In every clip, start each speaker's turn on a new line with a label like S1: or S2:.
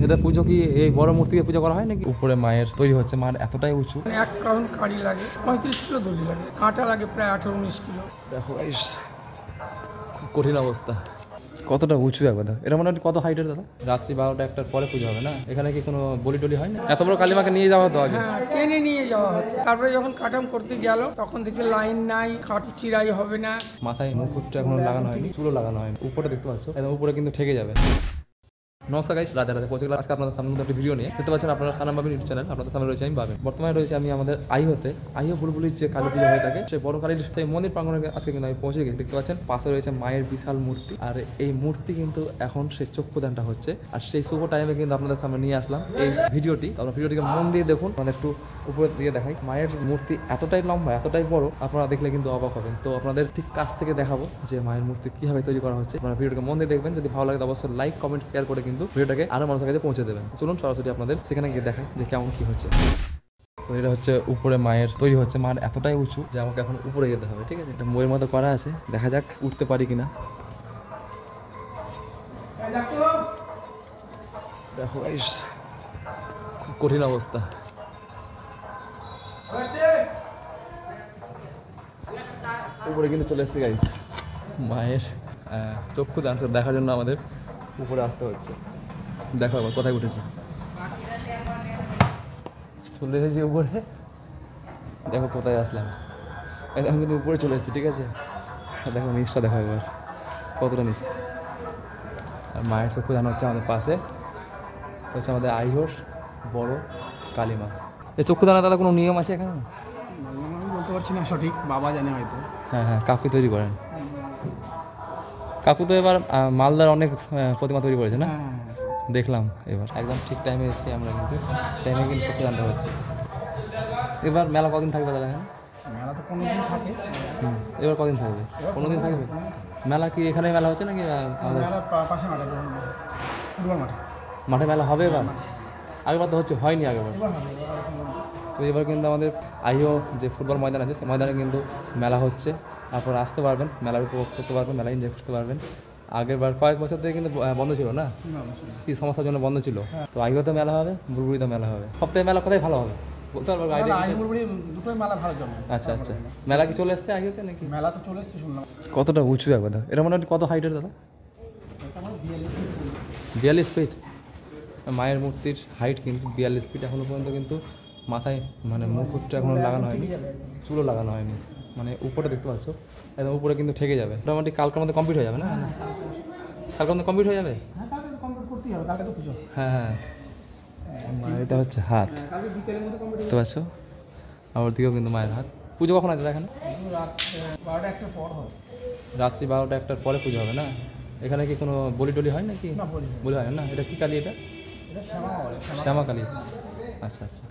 S1: এটা পুজো কি এই বড় মূর্তিকে পুজো করা হয় নাকি? উপরে মায়ের তৈরি হচ্ছে, মায়ের এতটাই উঁচু,
S2: এক কাউন্ট কাড়ি লাগে, 35 কিলো দড়ি লাগে, কাঁটা লাগে প্রায় 18-19 কিলো।
S1: দেখো খুব কঠিন অবস্থা, কতটা উঁচু একবার। এটা মোটামুটি কত হাইটের দাদা? রাত্রি 12টা 1টার পরে পুজো হবে না? এখানে কি কোনো বলি টলি হয় না? এত বড় কালীমাকে নিয়ে যাওয়া হতো আগে?
S2: হ্যাঁ, টেনে নিয়ে যাওয়া হতো। তারপরে যখন কাটাম করতে গেল তখন দেখছি লাইন নাই, কাঠু চিরাই হবে না।
S1: মাথায় মুকুটটা এখনো লাগানো হয়নি, চুলও লাগানো হয়নি। উপরে দেখতে পাচ্ছ, একদম উপরে কিন্তু ঠেকে যাবে। নমস্কার গাইস, রাধে রাধে। পৌঁছে গেলাম আজকে আপনাদের সামনে একটা ভিডিও নিয়ে। দেখতে পাচ্ছেন আপনারা সানাম বাবিন ইউটিউব চ্যানেল, আপনাদের সামনে রয়েছে আমি বাবিন। বর্তমানে রয়েছে আমি আমাদের আইও বুলবুলির যে কালী পুজো হয়ে থাকে সেই বড় কালীর সেই মন্দির প্রাঙ্গণে আজকে কিন্তু আমি পৌঁছে গেছি। দেখতে পাচ্ছেন পাশে রয়েছে মায়ের বিশাল মূর্তি, আর এই মূর্তি কিন্তু এখন সেই চক্ষুদানটা হচ্ছে, আর সেই শুভ টাইমে কিন্তু আপনাদের সামনে নিয়ে আসলাম এই ভিডিওটি। আপনারা ভিডিওটিকে মন দিয়ে দেখুন, মানে একটু উপরে দিয়ে দেখাই। মায়ের মূর্তি এতটাই লম্বা, এতটাই বড়, আপনারা দেখলে কিন্তু অবাক হবেন। তো আপনাদের ঠিক কাছ থেকে দেখাবো যে মায়ের মূর্তি কিভাবে তৈরি করা হচ্ছে। আপনারা ভিডিওটাকে মন দিয়ে দেখবেন, যদি ভালো লাগে অবশ্যই লাইক কমেন্ট শেয়ার করে কিন্তু ভিডিওটাকে আরো মানুষের কাছে পৌঁছে দেবেন। চলুন সরাসরি আপনাদের সেখানে গিয়ে দেখাই যে কেমন কি হচ্ছে। তো এটা হচ্ছে উপরে মায়ের তৈরি হচ্ছে, মায়ের এতটাই উঁচু যে আমাকে এখন উপরে যেতে হবে, ঠিক আছে? এটা ময়ের মতো করা আছে, দেখা যাক উঠতে পারি কিনা। দেখো গাইস খুব কঠিন অবস্থা, উপরে কিন্তু চলে এসেছে গাইস। মায়ের চক্ষু দান দেখার জন্য আমাদের উপরে আসতে হচ্ছে। দেখো আবার কোথায় উঠেছি, চলে এসেছি উপরে। দেখো কোথায় আসলাম, এখন কিন্তু উপরে চলে এসেছি, ঠিক আছে? দেখো নিচটা দেখো একবার কতটা নিচ। আর মায়ের চক্ষু দান হচ্ছে আমাদের পাশে, হচ্ছে আমাদের আইহোর বড় কালীমা। এই চক্ষু দানা দাদা কোনো নিয়ম আছে এখানে?
S2: বলতে পারছি না সঠিক, বাবা জানে হয়তো।
S1: হ্যাঁ হ্যাঁ, কাকু তৈরি করেন। কাকু তো এবার মালদার অনেক প্রতিমা তৈরি করেছে না? দেখলাম এবার একদম ঠিক টাইমে এসেছি আমরা, কিন্তু টাইমে কিন্তু চক্ষু দানটা হচ্ছে। এবার মেলা কদিন থাকবে দাদা এখানে?
S2: মেলা তো 15 দিন থাকে।
S1: এবার কদিন থাকবে? 15 দিন থাকবে। মেলা কি এখানে মেলা হচ্ছে নাকি
S2: পাশে মাঠে,
S1: মাঠে মেলা হবে এবার? আগেবার তো হয়নি আগেবার। তো এবার কিন্তু আমাদের আইও যে ফুটবল ময়দান আছে সেই ময়দানে কিন্তু মেলা হচ্ছে, আপনারা আসতে পারবেন, মেলার উপভোগ করতে পারবেন, মেলা এনজয় করতে পারবেন। আগের বার কয়েক বছর থেকে কিন্তু বন্ধ ছিল না, কি সমস্যার জন্য বন্ধ ছিল। তো আইওতে মেলা হবে, বুলবুলিতে মেলা হবে। সপ্তাহে মেলা কোথায় ভালো হবে বলতে পারবো?
S2: দুটোই মেলা ভালো জমে।
S1: আচ্ছা আচ্ছা, মেলা কি চলে এসছে আইওতে নাকি?
S2: মেলা তো চলে এসছে শুনলাম।
S1: কতটা উঁচু একবার, এটা মোটামুটি কত হাইটের দাদা? 42 ফিট। মায়ের মূর্তির হাইট কিন্তু 42 ফিট। এখনো পর্যন্ত কিন্তু মাথায় মানে মুকুটটা এখনো লাগানো হয়নি, চুলও লাগানো হয়নি। মানে উপরে দেখতে পাচ্ছ, একদম উপরে কিন্তু ঠেকে যাবে। মোটামুটি কালকের মধ্যে কমপ্লিট হয়ে যাবে না? কালকের মধ্যে কমপ্লিট হয়ে যাবে। হ্যাঁ হ্যাঁ, এটা হচ্ছে হাত দেখতে পাচ্ছ, আমার দিকেও কিন্তু মায়ের হাত। পুজো কখন আছে এখানে? রাত্রি 12টা 1টার পরে পুজো হবে না? এখানে কি কোনো বলি টলি হয় নাকি? বলি হয় না। এটা কি কালী? এটা শ্যামা কালী। আচ্ছা আচ্ছা,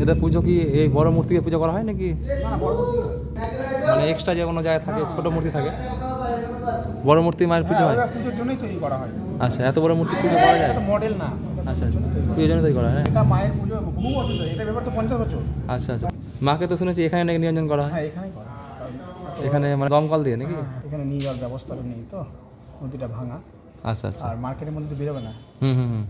S1: এটা পুজো কি এই বড় মূর্তিকে পুজো করা হয় নাকি? মানে এক্সট্রা যে কোনো জায়গায় থাকে ছোট মূর্তি থাকে, বড় মূর্তি মায়ের পুজো হয়?
S2: পুজোর জন্যই তৈরি করা হয়।
S1: আচ্ছা, এত বড় মূর্তি পুজো করা যায়?
S2: মডেল না।
S1: আচ্ছা আচ্ছা, পুজোর জন্য তৈরি করা হয় না?
S2: এটা মায়ের পুজো বহু বছর ধরে, এটা ব্যাপার তো 50 বছর।
S1: আচ্ছা আচ্ছা, মাকে তো শুনেছি এখানে নাকি নিরঞ্জন করা হয়?
S2: হ্যাঁ, এখানেই করা।
S1: এখানে মানে দমকল দিয়ে নাকি?
S2: এখানে নিয়ে যাওয়ার ব্যবস্থা নেই তো, নদীটা ভাঙা।
S1: আচ্ছা আচ্ছা,
S2: আর মার্কেটের মধ্যে তো বেরোবে না।
S1: হুম।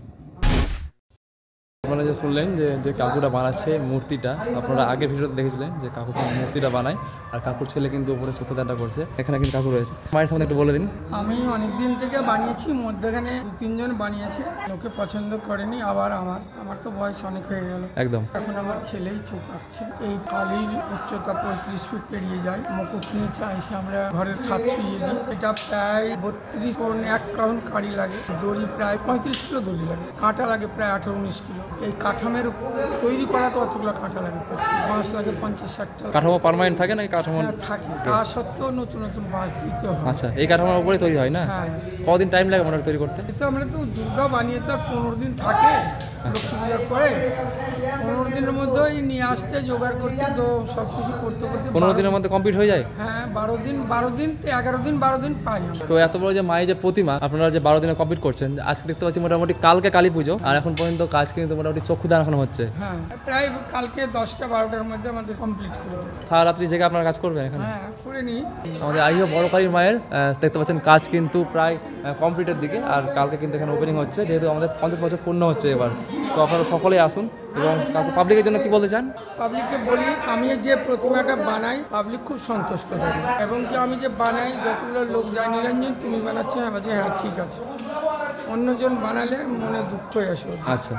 S1: আপনারা যে শুনলেন যে কাকুটা বানাচ্ছে মূর্তিটা, আপনারা আগের ভিডিওতে দেখেছিলেন যে কাকু মূর্তিটা বানায়, আর কাকুর ছেলে কিন্তু উপরে চক্ষুদানটা করছে। এখানে কিন্তু কাকু রয়েছে, মায়ের সামনে একটু বলে দিন।
S2: আমি অনেক দিন থেকে বানিয়েছি, মধ্যখানে 2-3 জন বানিয়েছে, লোকে পছন্দ করেনি। আবার আমার তো বয়স অনেক হয়ে গেল
S1: একদম,
S2: এখন আমার ছেলেই চোখ আঁকছে। এই কালীর উচ্চতা 35 ফিট পেরিয়ে যায়। মুকুট নিয়ে চাইছে আমরা ঘরের ছাদ ছুঁয়ে দিই। এটা প্রায় 32 এক কাউন্ট কাড়ি লাগে, দড়ি প্রায় 35 কিলো দড়ি লাগে, কাঁটা লাগে প্রায় 18-19 কিলো। এই কাঠামের তৈরি করা তো অতগুলো কাঁটা লাগে, বাঁশ লাগে 50-60টা।
S1: কাঠামো পার্মানেন্ট থাকে নাকি? কাঠামো
S2: থাকে, তা সত্ত্বেও নতুন নতুন বাঁশ দিতে হয়।
S1: আচ্ছা, এই কাঠামোর উপরে তৈরি হয় না?
S2: হ্যাঁ।
S1: কদিন টাইম লাগে মোটামুটি তৈরি করতে?
S2: তো আমরা তো দুর্গা বানিয়ে তো 15 দিন থাকে, লক্ষ্মী পূজার পরে 15 দিনের মধ্যেই নিয়ে আসতে, জোগাড় করতে, তো সব কিছু করতে
S1: 15 দিনের মধ্যে কমপ্লিট হয়ে যায়?
S2: হ্যাঁ, 12 দিন 12 দিন পাই আমরা।
S1: তো এত বড় যে মায়ের যে প্রতিমা আপনারা যে 12 দিনে কমপ্লিট করছেন, আজকে দেখতে পাচ্ছি মোটামুটি কালকে কালী পুজো, আর এখন পর্যন্ত কাজ কিন্তু মোটামুটি মোটামুটি চক্ষু দান এখনো হচ্ছে।
S2: হ্যাঁ, প্রায় কালকে 10টা-12টার মধ্যে আমাদের কমপ্লিট করে দেবো।
S1: সারা রাত্রি জেগে আপনারা কাজ করবেন এখানে?
S2: হ্যাঁ, করে নিই।
S1: আমাদের আইও বড় কালীর মায়ের দেখতে পাচ্ছেন কাজ কিন্তু প্রায় কমপ্লিটের দিকে, আর কালকে কিন্তু এখানে ওপেনিং হচ্ছে, যেহেতু আমাদের 50 বছর পূর্ণ হচ্ছে এবার। তো আপনারা সকলেই আসুন এবং পাবলিকের জন্য কি বলতে চান?
S2: পাবলিককে বলি, আমি যে প্রতিমাটা বানাই পাবলিক খুব সন্তুষ্ট থাকে, এবং কি আমি যে বানাই যতগুলো লোক যায়, নিরঞ্জন তুমি বানাচ্ছো, হ্যাঁ বলছে হ্যাঁ ঠিক আছে, অন্যজন বানালে মনে দুঃখ হয়ে আসে।
S1: আচ্ছা,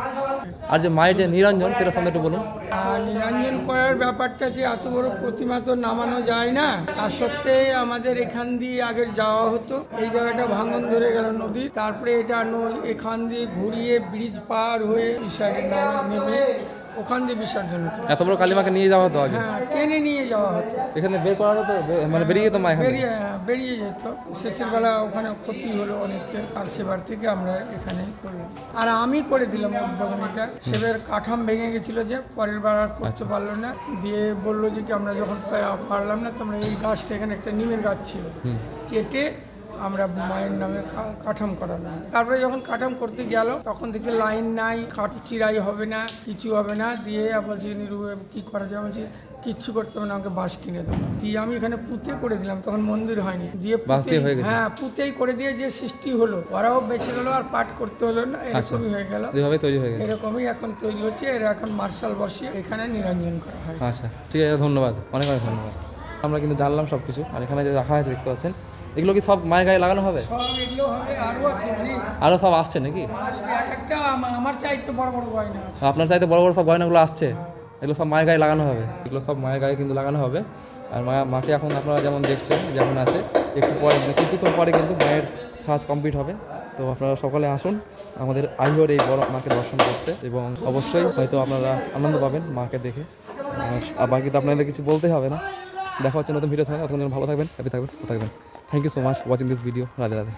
S1: আর যে মায়ের যে নিরঞ্জন সেটা সামনে একটু বলুন।
S2: আর নিরঞ্জন করার ব্যাপারটা যে এত বড় প্রতিমা তো নামানো যায় না, তার সত্ত্বে আমাদের এখান দিয়ে আগে যাওয়া হতো, এই জায়গাটা ভাঙন ধরে গেল নদী, তারপরে এটা এখান দিয়ে ঘুরিয়ে ব্রিজ পার হয়ে নেমে ওখান দিয়ে বিসর্জন হতো।
S1: এত বড় কালীমাকে নিয়ে যাওয়া হতো আগে?
S2: হ্যাঁ, টেনে নিয়ে যাওয়া হতো,
S1: এখানে বের করা হতো, মানে বেরিয়ে যেত মা?
S2: বেরিয়ে যেত। শেষের বেলা ওখানে ক্ষতি হলো অনেকের, আর সেবার থেকে আমরা এখানেই করলাম। আর আমি করে দিলাম উদ্যোগনীটা। সেবার কাঠাম ভেঙে গেছিলো, যে পরের বার আর করতে পারলো না, দিয়ে বললো যে কি আমরা যখন পারলাম না, তোমরা এই গাছটা, এখানে একটা নিমের গাছ ছিল, কেটে আমরা মায়ের নামে কাঠাম করানো। তারপরে যখন কাঠাম করতে গেল তখন দেখছি লাইন নাই, চিরাই হবে না, কিছু হবে না, দিয়ে বলছি নিরু কি করা যায়, বলছি কিচ্ছু করতে হবে না, আমাকে বাঁশ কিনে দেবো। দিয়ে আমি এখানে পুঁতে করে দিলাম, তখন মন্দির হয়নি, দিয়ে হ্যাঁ পুঁতেই করে দিয়ে যে সৃষ্টি হলো, ওরাও বেঁচে গেলো, আর পাঠ করতে হলো না, এরকমই হয়ে গেল, এরকমই এখন তৈরি হচ্ছে। এরা এখন মার্শাল বসিয়ে এখানে নিরঞ্জন করা হয়।
S1: আচ্ছা, ঠিক আছে, ধন্যবাদ, অনেক অনেক ধন্যবাদ। আমরা কিন্তু জানলাম সব কিছু। আর এখানে যে রাখা আছে দেখতে পাচ্ছেন, এগুলো কি সব মায়ের গায়ে লাগানো হবে?
S2: সব এগুলো হবে, আরও আছে,
S1: আরও সব আসছে নাকি?
S2: একটা আমার চাইতে বড় বড় গয়না,
S1: আপনার চাইতে বড় বড় সব গয়নাগুলো আসছে, এগুলো সব মায়ের গায়ে লাগানো হবে। এগুলো সব মায়ের গায়ে কিন্তু লাগানো হবে। আর মাকে এখন আপনারা যেমন দেখছেন যেমন আছে, একটু পরে কিছুক্ষণ পরে কিন্তু মায়ের সাজ কমপ্লিট হবে। তো আপনারা সকলে আসুন আমাদের আইহোর এই বড় মাকে দর্শন করতে, এবং অবশ্যই হয়তো আপনারা আনন্দ পাবেন মাকে দেখে। আর বাকি তো আপনাদের কিছু বলতে হবে না। দেখা হচ্ছে নতুন ভিডিও সময়। ততক্ষণ ভালো থাকবেন, হ্যাপি থাকবেন, সুস্থ থাকবেন। Thank you so much watching this video. Radhe Radhe.